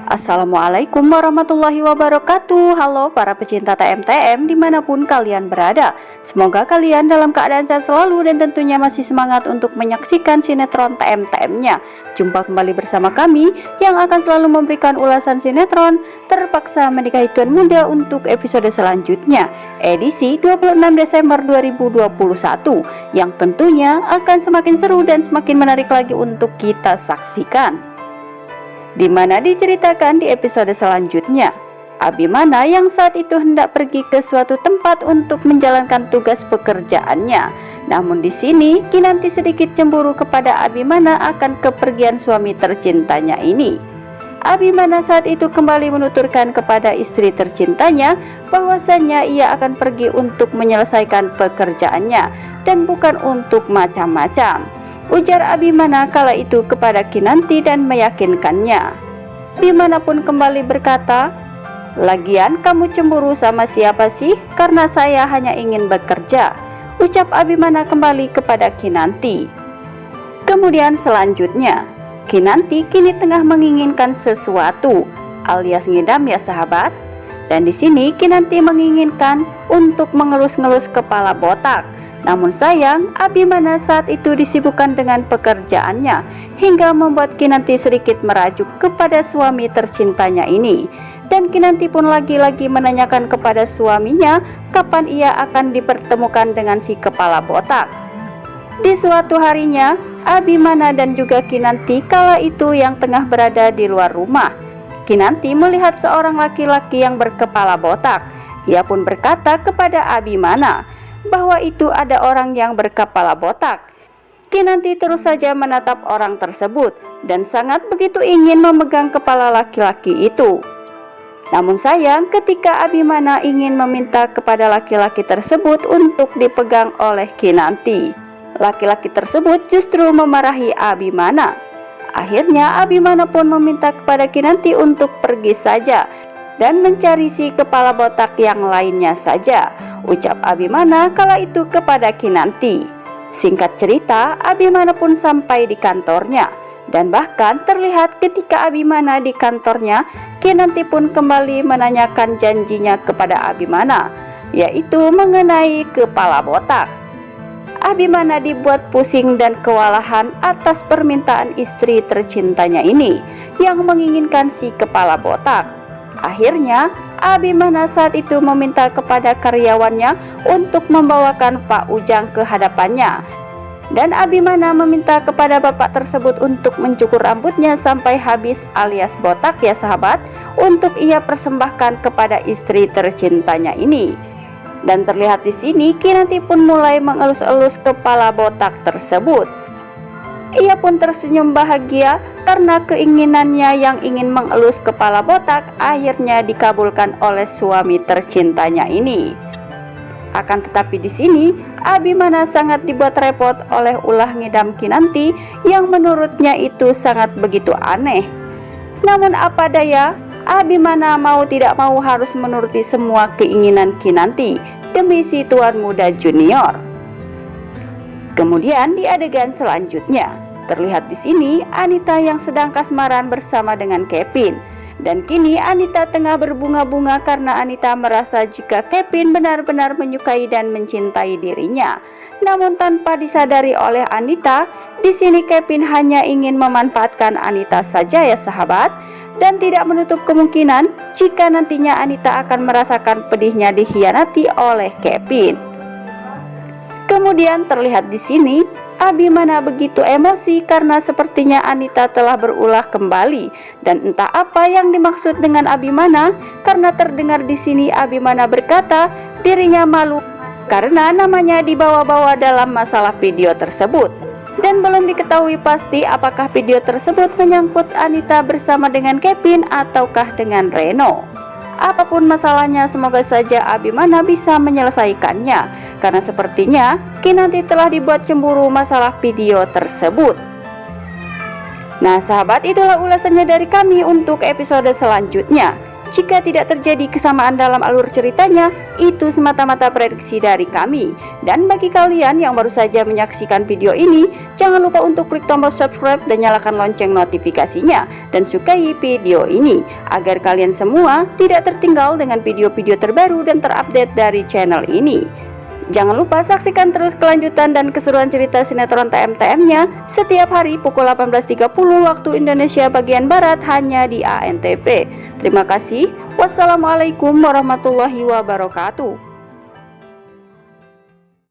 Assalamualaikum warahmatullahi wabarakatuh. Halo para pecinta TM-TM dimanapun kalian berada. Semoga kalian dalam keadaan sehat selalu dan tentunya masih semangat untuk menyaksikan sinetron TM-TM-nya. Jumpa kembali bersama kami yang akan selalu memberikan ulasan sinetron Terpaksa Menikahi Tuan Muda untuk episode selanjutnya, edisi 26 Desember 2021, yang tentunya akan semakin seru dan semakin menarik lagi untuk kita saksikan. Di mana diceritakan di episode selanjutnya, Abimana yang saat itu hendak pergi ke suatu tempat untuk menjalankan tugas pekerjaannya. Namun di sini Kinanti sedikit cemburu kepada Abimana akan kepergian suami tercintanya ini. Abimana saat itu kembali menuturkan kepada istri tercintanya bahwasanya ia akan pergi untuk menyelesaikan pekerjaannya dan bukan untuk macam-macam, ujar Abimana kala itu kepada Kinanti dan meyakinkannya. Abimana pun kembali berkata, "Lagian kamu cemburu sama siapa sih? Karena saya hanya ingin bekerja," ucap Abimana kembali kepada Kinanti. Kemudian selanjutnya, Kinanti kini tengah menginginkan sesuatu, alias ngidam ya sahabat. Dan di sini Kinanti menginginkan untuk mengelus-ngelus kepala botak. Namun sayang, Abimana saat itu disibukkan dengan pekerjaannya hingga membuat Kinanti sedikit merajuk kepada suami tercintanya ini. Dan Kinanti pun lagi-lagi menanyakan kepada suaminya kapan ia akan dipertemukan dengan si kepala botak. Di suatu harinya, Abimana dan juga Kinanti kala itu yang tengah berada di luar rumah. Kinanti melihat seorang laki-laki yang berkepala botak. Ia pun berkata kepada Abimana bahwa itu ada orang yang berkepala botak. Kinanti terus saja menatap orang tersebut dan sangat begitu ingin memegang kepala laki-laki itu. Namun sayang, ketika Abimana ingin meminta kepada laki-laki tersebut untuk dipegang oleh Kinanti, laki-laki tersebut justru memarahi Abimana. Akhirnya Abimana pun meminta kepada Kinanti untuk pergi saja dan mencari si kepala botak yang lainnya saja, ucap Abimana kala itu kepada Kinanti. Singkat cerita, Abimana pun sampai di kantornya. Dan bahkan terlihat ketika Abimana di kantornya, Kinanti pun kembali menanyakan janjinya kepada Abimana, yaitu mengenai kepala botak. Abimana dibuat pusing dan kewalahan atas permintaan istri tercintanya ini yang menginginkan si kepala botak. Akhirnya Abimana saat itu meminta kepada karyawannya untuk membawakan Pak Ujang ke hadapannya. Dan Abimana meminta kepada bapak tersebut untuk mencukur rambutnya sampai habis alias botak ya sahabat, untuk ia persembahkan kepada istri tercintanya ini. Dan terlihat di sini Kinanti pun mulai mengelus-elus kepala botak tersebut. Ia pun tersenyum bahagia karena keinginannya yang ingin mengelus kepala botak akhirnya dikabulkan oleh suami tercintanya ini. Akan tetapi di sini Abimana sangat dibuat repot oleh ulah ngidam Kinanti yang menurutnya itu sangat begitu aneh. Namun apa daya, Abimana mau tidak mau harus menuruti semua keinginan Kinanti demi si tuan muda junior. Kemudian di adegan selanjutnya, terlihat di sini Anita yang sedang kasmaran bersama dengan Kevin. Dan kini Anita tengah berbunga-bunga karena Anita merasa jika Kevin benar-benar menyukai dan mencintai dirinya. Namun tanpa disadari oleh Anita, di sini Kevin hanya ingin memanfaatkan Anita saja ya sahabat, dan tidak menutup kemungkinan jika nantinya Anita akan merasakan pedihnya dikhianati oleh Kevin. Kemudian terlihat di sini Abimana begitu emosi karena sepertinya Anita telah berulah kembali, dan entah apa yang dimaksud dengan Abimana karena terdengar di sini Abimana berkata dirinya malu karena namanya dibawa-bawa dalam masalah video tersebut. Dan belum diketahui pasti apakah video tersebut menyangkut Anita bersama dengan Kevin ataukah dengan Reno. Apapun masalahnya, semoga saja Abimana bisa menyelesaikannya, karena sepertinya Kinanti telah dibuat cemburu masalah video tersebut. Nah sahabat, itulah ulasannya dari kami untuk episode selanjutnya. Jika tidak terjadi kesamaan dalam alur ceritanya, itu semata-mata prediksi dari kami. Dan bagi kalian yang baru saja menyaksikan video ini, jangan lupa untuk klik tombol subscribe dan nyalakan lonceng notifikasinya, dan sukai video ini agar kalian semua tidak tertinggal dengan video-video terbaru dan terupdate dari channel ini. Jangan lupa saksikan terus kelanjutan dan keseruan cerita sinetron TM-TM-nya setiap hari pukul 18.30 waktu Indonesia bagian Barat hanya di ANTV. Terima kasih. Wassalamualaikum warahmatullahi wabarakatuh.